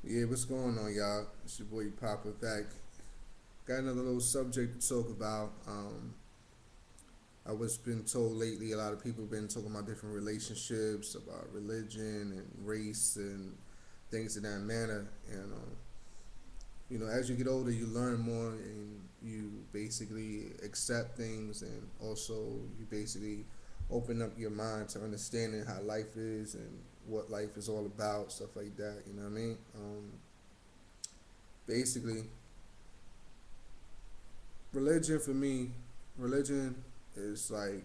Yeah, what's going on, y'all? It's your boy Papa back. Got another little subject to talk about. I was been told lately a lot of people been talking about different relationships, about religion and race and things of that manner. And as you get older, you learn more and you basically accept things, and also you basically open up your mind to understanding how life is and what life is all about, stuff like that. You know what I mean? Basically, religion for me, religion is like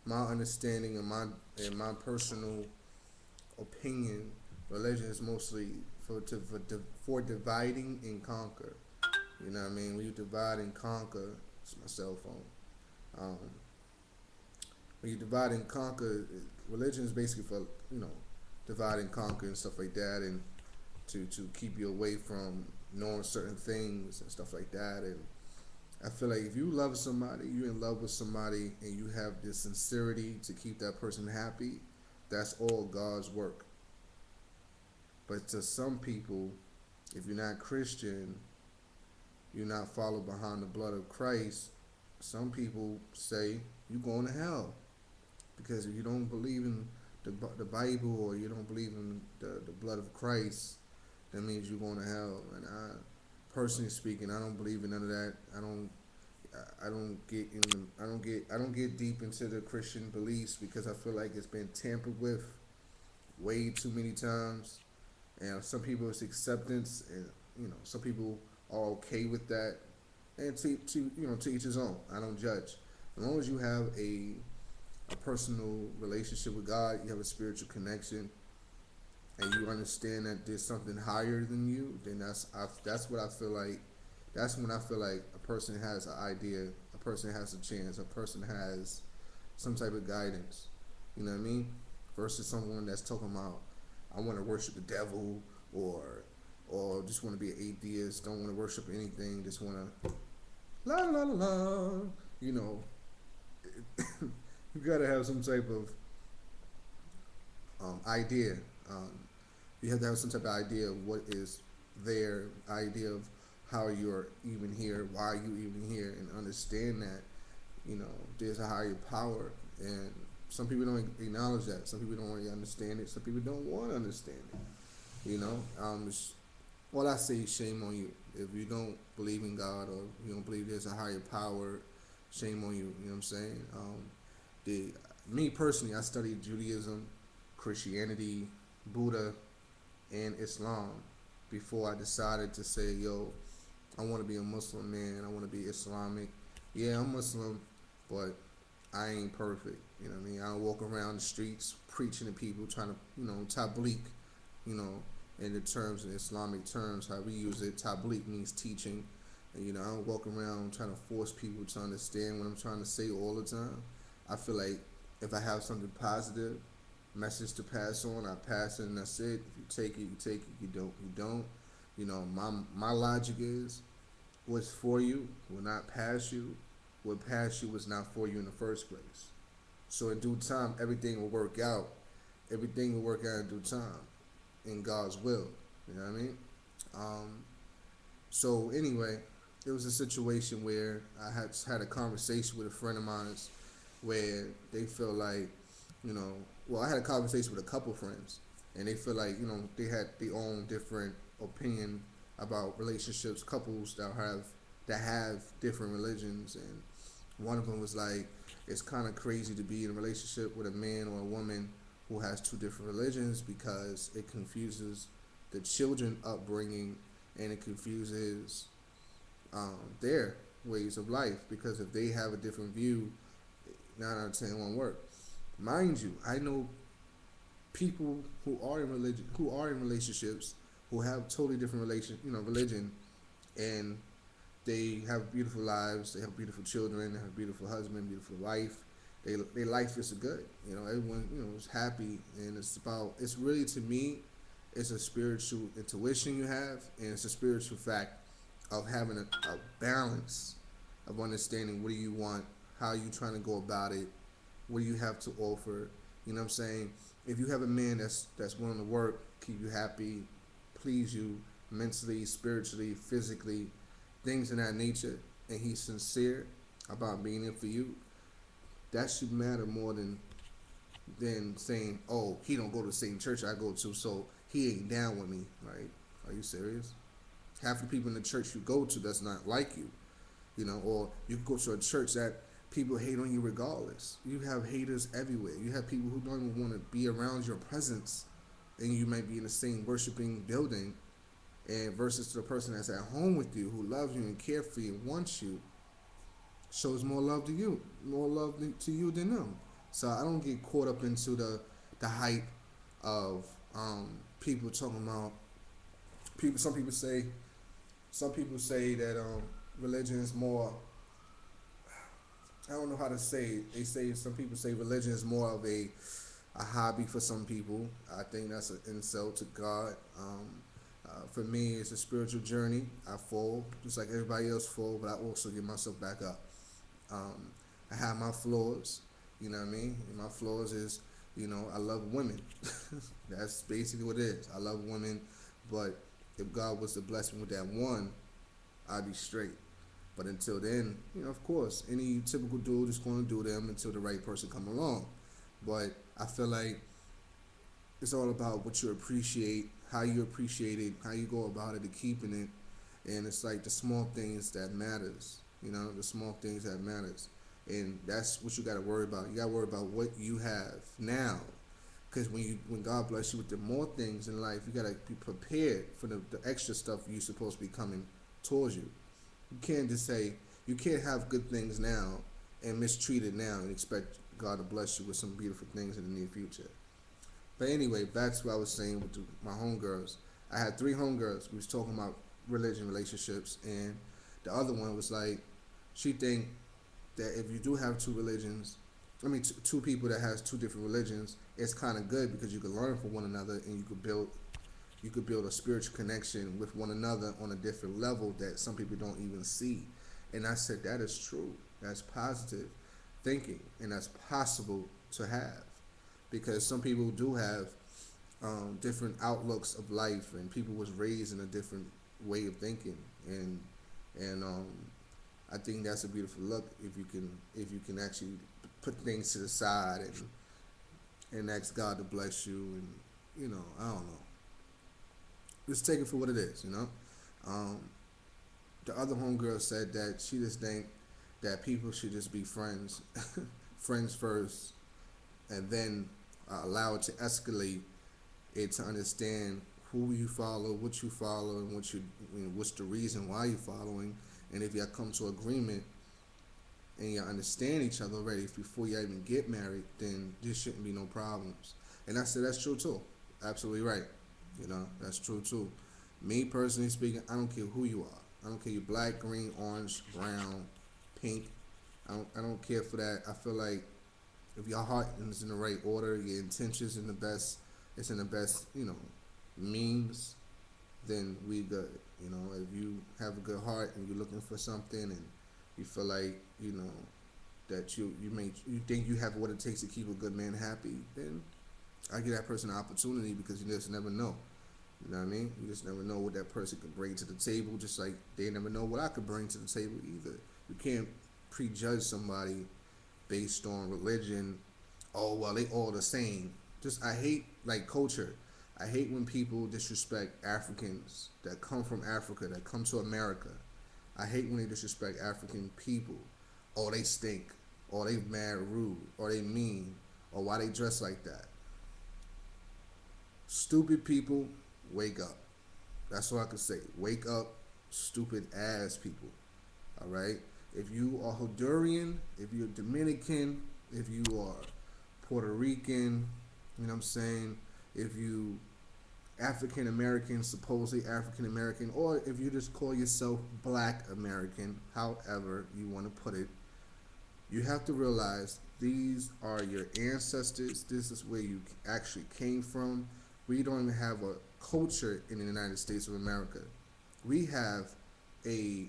my understanding and my personal opinion. Religion is mostly for dividing and conquer. You know what I mean? When you divide and conquer, it's my cell phone. Um, when you divide and conquer, religion is basically for divide and conquer and stuff like that, and to keep you away from knowing certain things and stuff like that. And I feel like if you love somebody, you're in love with somebody, and you have this sincerity to keep that person happy, that's all God's work. But to some people, if you're not Christian, you're not followed behind the blood of Christ, some people say you're going to hell. Because if you don't believe in the Bible, or you don't believe in the blood of Christ, that means you're going to hell. And personally speaking, I don't believe in none of that. I don't get deep into the Christian beliefs because I feel like it's been tampered with way too many times, and some people it's acceptance, and some people are okay with that, and to each his own. I don't judge. As long as you have a personal relationship with God, you have a spiritual connection, and you understand that there's something higher than you, then that's what I feel like. That's when I feel like a person has an idea, a person has a chance, a person has some type of guidance. You know what I mean? Versus someone that's talking about, I want to worship the devil, or just want to be an atheist, don't want to worship anything, just want to la la la la. You know, you gotta have some type of idea. Um, you have to have some type of idea of what is their idea of how you're even here, why you even here, and understand that there's a higher power. And some people don't acknowledge that. Some people don't really understand it. Some people don't want to understand it. All I say is shame on you if you don't believe in God, or you don't believe there's a higher power. Shame on you. You know what I'm saying? The Me personally, I studied Judaism, Christianity, Buddha, and Islam before I decided to say, yo, I want to be a Muslim man. I want to be Islamic. Yeah, I'm Muslim, but I ain't perfect. You know what I mean? I don't walk around the streets preaching to people, trying to, tabligh, you know, in the terms of Islamic terms, how we use it. Tabligh means teaching. And, I don't walk around trying to force people to understand what I'm trying to say all the time. I feel like if I have something positive, message to pass on, I pass it, and that's it. If you take it, you take it. You don't, you don't. My logic is what's for you will not pass you. What passed you was not for you in the first place. So in due time, everything will work out. Everything will work out in due time, in God's will. You know what I mean? Um, so anyway, it was a situation where I had a conversation with a friend of mine where they feel like, well, I had a conversation with a couple friends, and they feel like, they had their own different opinion about relationships, couples that have different religions. And one of them was like, it's kind of crazy to be in a relationship with a man or a woman who has two different religions, because it confuses the children upbringing, and it confuses their ways of life, because if they have a different view, 9 out of 10 won't work. Mind you, I know people who are in relationships, who have totally different religion, and they have beautiful lives, they have beautiful children, they have beautiful husband, beautiful wife. Their life is good. Everyone is happy, and it's really, to me, it's a spiritual intuition you have, and it's a spiritual fact of having a balance of understanding what do you want, how you trying to go about it, what do you have to offer. You know what I'm saying? If you have a man that's willing to work, keep you happy, please you mentally, spiritually, physically, things of that nature, and he's sincere about being there for you, that should matter more than saying, "Oh, he don't go to the same church I go to, so he ain't down with me." Like, are you serious? Half the people in the church you go to does not like you, or you go to a church that people hate on you regardless. You have haters everywhere. You have people who don't even want to be around your presence, and you might be in the same worshiping building, and versus to the person that's at home with you who loves you and cares for you and wants you, shows more love to you, more love to you than them. So I don't get caught up into the hype of people talking about people. Some people say that religion is more. I don't know how to say it. They say some people say religion is more of a hobby for some people. I think that's an insult to God. For me, it's a spiritual journey. I fall just like everybody else fall, but I also get myself back up. Um, I have my flaws, you know what I mean? And my flaws is, I love women. That's basically what it is. I love women, but if God was to bless me with that one, I'd be straight. But until then, of course, any typical dude is going to do them until the right person come along. But I feel like it's all about what you appreciate, how you appreciate it, how you go about it, and keeping it. And it's like the small things that matters. The small things that matters, and that's what you got to worry about. You got to worry about what you have now, because when God bless you with the more things in life, you got to be prepared for the extra stuff you're supposed to be coming towards you. You can't just say you can't have good things now and mistreat it now and expect God to bless you with some beautiful things in the near future. But anyway, back to what I was saying with my homegirls. I had three homegirls. We was talking about religion, relationships, and the other one was like, she think that if you do have two religions, two people that has two different religions, it's kind of good because you can learn from one another and you could build a spiritual connection with one another on a different level that some people don't even see. And I said that is true. That's positive thinking, and that's possible to have because some people do have different outlooks of life, and people was raised in a different way of thinking, and I think that's a beautiful look if you can actually put things to the side and ask God to bless you, and I don't know, just take it for what it is. Um, the other homegirl said that she just think that people should just be friends, friends first, and then allow it to escalate it to understand who you follow, what you follow, and what's the reason why you're following, and if y'all come to agreement and you understand each other already before you even get married, then there shouldn't be no problems. And I said that's true too. Absolutely right. That's true too. Me personally speaking, I don't care who you are. I don't care you black, green, orange, brown, pink. I don't care for that. I feel like if your heart is in the right order, your intentions in the best, it's in the best, means, then we good. If you have a good heart and you're looking for something and you feel like, that you think you have what it takes to keep a good man happy, then I give that person an opportunity because you just never know. You know what I mean? You just never know what that person could bring to the table, just like they never know what I could bring to the table either. You can't prejudge somebody based on religion. Oh, well, they all the same. I hate, like, culture. I hate when people disrespect Africans that come from Africa, that come to America. I hate when they disrespect African people. Oh, they stink. Or they mad rude. Or they mean. Or why they dress like that. Stupid people, wake up. That's all I can say. Wake up, stupid ass people. Alright? If you are Honduran, if you're Dominican, if you are Puerto Rican, you know what I'm saying? If you African American, supposedly African American, or if you just call yourself Black American, however you want to put it, you have to realize these are your ancestors. This is where you actually came from. We don't even have a culture in the United States of America. We have a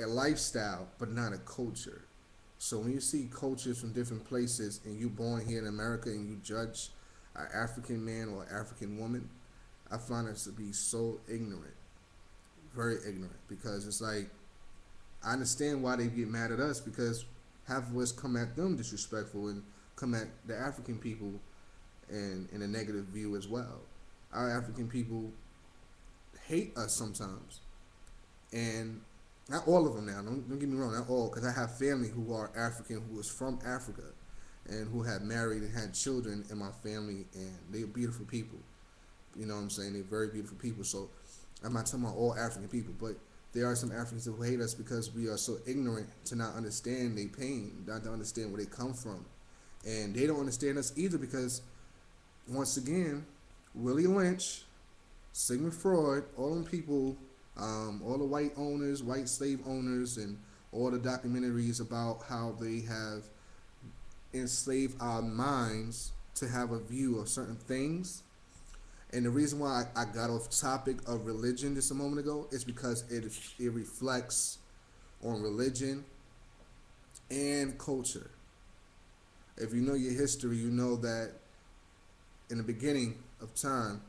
lifestyle, but not a culture. So when you see cultures from different places and you're born here in America and you judge an African man or African woman, I find us to be so ignorant, very ignorant, because it's like I understand why they get mad at us because half of us come at them disrespectful and come at the African people in a negative view as well. Our African people hate us sometimes, and not all of them now. Don't get me wrong, not all, because I have family who are African, who is from Africa, and who have married and had children in my family, and they're beautiful people. You know what I'm saying? They're very beautiful people. So I'm not talking about all African people, but there are some Africans who hate us because we are so ignorant to not understand their pain, not to understand where they come from. And they don't understand us either because, once again, Willie Lynch, Sigmund Freud, all them people, all the white owners, white slave owners, and all the documentaries about how they have enslaved our minds to have a view of certain things. And the reason why I got off topic of religion just a moment ago is because it reflects on religion and culture. If you know your history, you know that in the beginning of time,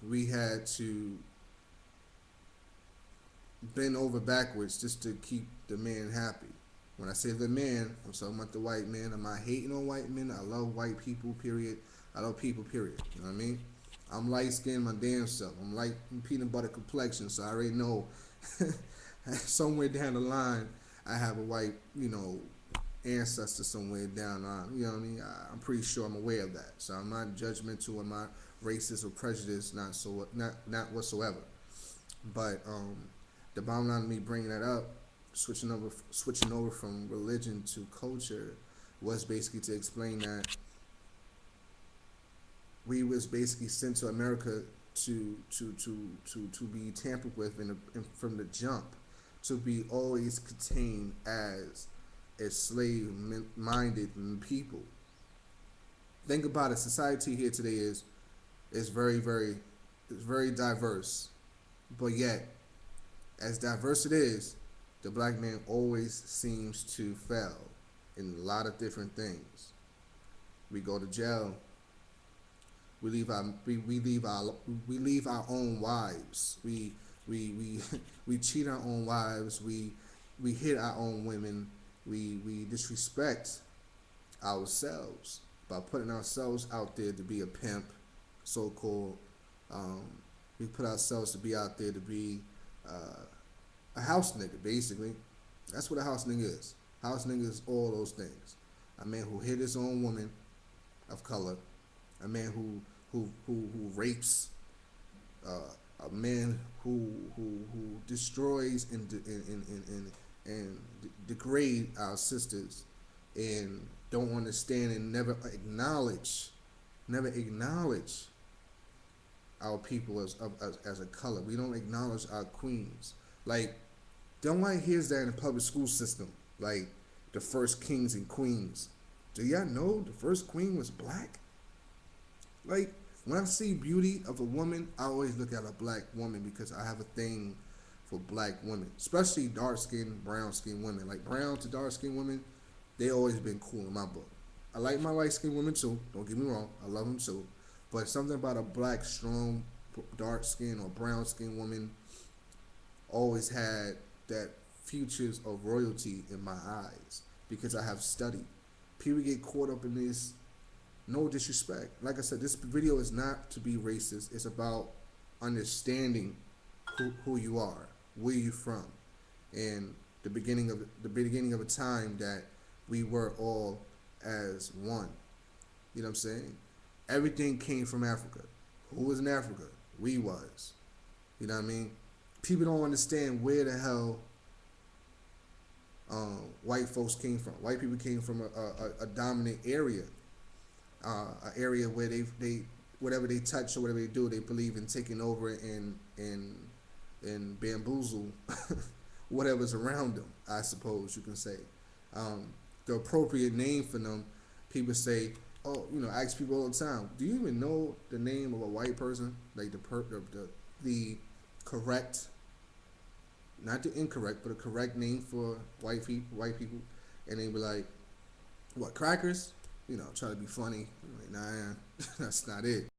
we had to bend over backwards just to keep the man happy. When I say the man, I'm talking about the white man. I'm not hating on white men. I love white people, period. I love people, period. You know what I mean? I'm light skinned my damn self. I'm light peanut butter complexion, so I already know somewhere down the line I have a white, ancestor somewhere down the line. You know what I mean? I'm pretty sure I'm aware of that. So I'm not judgmental. I'm not racist or prejudiced. Not whatsoever. But the bottom line of me bringing that up, switching over from religion to culture, was basically to explain that we was basically sent to America to be tampered with from the jump, to be always contained as slave-minded people. Think about it. Society here today is very diverse, but yet, as diverse it is, the black man always seems to fail in a lot of different things. We go to jail. We leave our own wives. We cheat our own wives. We hit our own women. We disrespect ourselves by putting ourselves out there to be a pimp, so called. We put ourselves to be out there to be a house nigga, basically. That's what a house nigga is. House nigga is all those things. A man who hit his own woman of color, a man who rapes, a man who destroys and degrade our sisters, and don't understand and never acknowledge our people as a color. We don't acknowledge our queens. Like, nobody hears that in the public school system. Like, the first kings and queens. Do y'all know the first queen was black? Like, when I see beauty of a woman, I always look at a black woman because I have a thing for black women, especially dark-skinned, brown-skinned women. Like, brown to dark-skinned women, they always been cool in my book. I like my light-skinned women too. Don't get me wrong. I love them too. But something about a black, strong, dark-skinned or brown-skinned woman always had that futures of royalty in my eyes because I have studied. People get caught up in this. No disrespect. Like I said, this video is not to be racist. It's about understanding who you are, where you from, and the beginning of a time that we were all as one. You know what I'm saying? Everything came from Africa. Who was in Africa? We was. You know what I mean? People don't understand where the hell white folks came from. White people came from a dominant area. An area where they whatever they touch or whatever they do, they believe in taking over and bamboozle whatever's around them, I suppose you can say. The appropriate name for them, people say, oh, I ask people all the time, do you even know the name of a white person? Like the correct, not the incorrect, but a correct name for white people, and they be like, what, crackers? Try to be funny. I'm like, nah, that's not it.